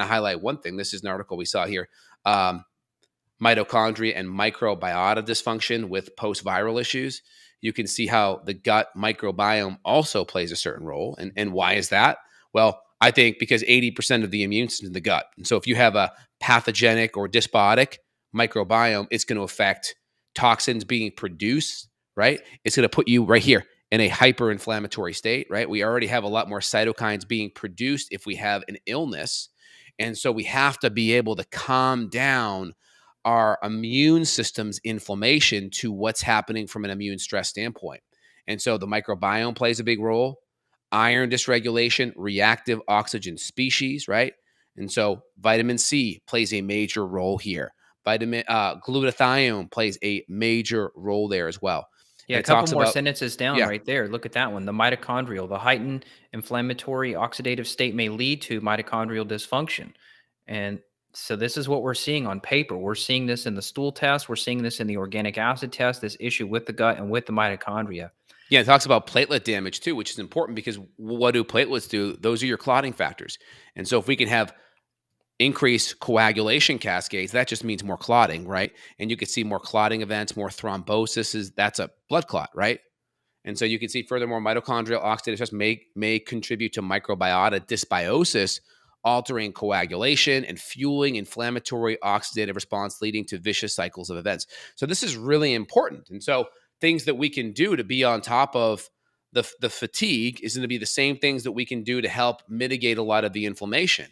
of highlight one thing. This is an article we saw here. Mitochondria and Microbiota Dysfunction with post-viral issues. You can see how the gut microbiome also plays a certain role. And why is that? Well, I think because 80% of the immune system is in the gut. And so if you have a pathogenic or dysbiotic microbiome, it's going to affect toxins being produced, right? It's going to put you right here in a hyperinflammatory state, right? We already have a lot more cytokines being produced if we have an illness. And so we have to be able to calm down our immune system's inflammation to what's happening from an immune stress standpoint. And so the microbiome plays a big role. Iron dysregulation, reactive oxygen species, right? And so vitamin C plays a major role here. Glutathione plays a major role there as well. Yeah, And a it couple talks more about, sentences down yeah, right there. Look at that one. The mitochondrial, the heightened inflammatory oxidative state may lead to mitochondrial dysfunction. And so this is what we're seeing on paper. We're seeing this in the stool test. We're seeing this in the organic acid test, this issue with the gut and with the mitochondria. yeah, it talks about platelet damage too, which is important because what do platelets do? Those are your clotting factors. And so if we can have increased coagulation cascades, that just means more clotting, right? And you could see more clotting events, more thrombosis. That's a blood clot, right? And so you can see furthermore, mitochondrial oxidative stress may contribute to microbiota dysbiosis, altering coagulation and fueling inflammatory oxidative response, leading to vicious cycles of events. So this is really important. And so things that we can do to be on top of the fatigue is going to be the same things that we can do to help mitigate a lot of the inflammation.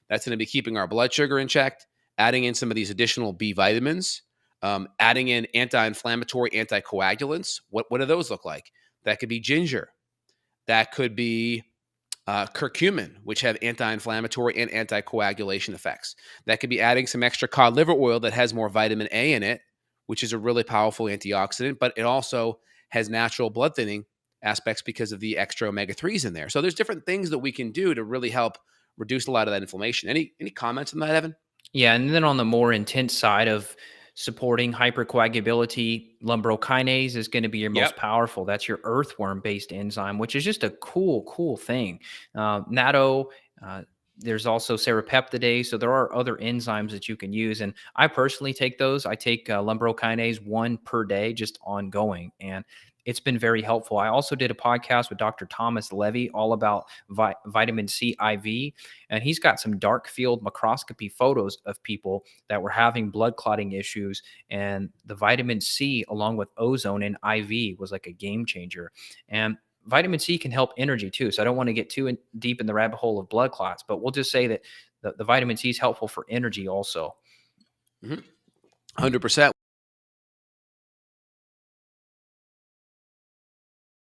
That's going to be keeping our blood sugar in check, adding in some of these additional B vitamins, adding in anti-inflammatory anticoagulants. What do those look like? That could be ginger. That could be curcumin, which have anti-inflammatory and anticoagulation effects. That could be adding some extra cod liver oil that has more vitamin A in it, which is a really powerful antioxidant, but it also has natural blood thinning aspects because of the extra omega-3s in there. So there's different things that we can do to really help reduce a lot of that inflammation. Any comments on that, Evan? Yeah, and then on the more intense side of supporting hypercoagulability, lumbrokinase is going to be your Yep. most powerful. That's your earthworm-based enzyme, which is just a cool thing. Natto, there's also serrapeptidase. So there are other enzymes that you can use. And I personally take those. I take lumbrokinase 1 per day, just ongoing. And it's been very helpful. I also did a podcast with Dr. Thomas Levy all about vitamin C IV, and he's got some dark field microscopy photos of people that were having blood clotting issues, and the vitamin C along with ozone in IV was like a game changer. And vitamin C can help energy too. So I don't want to get too deep in the rabbit hole of blood clots, but we'll just say that the vitamin C is helpful for energy also. Mm-hmm. 100%.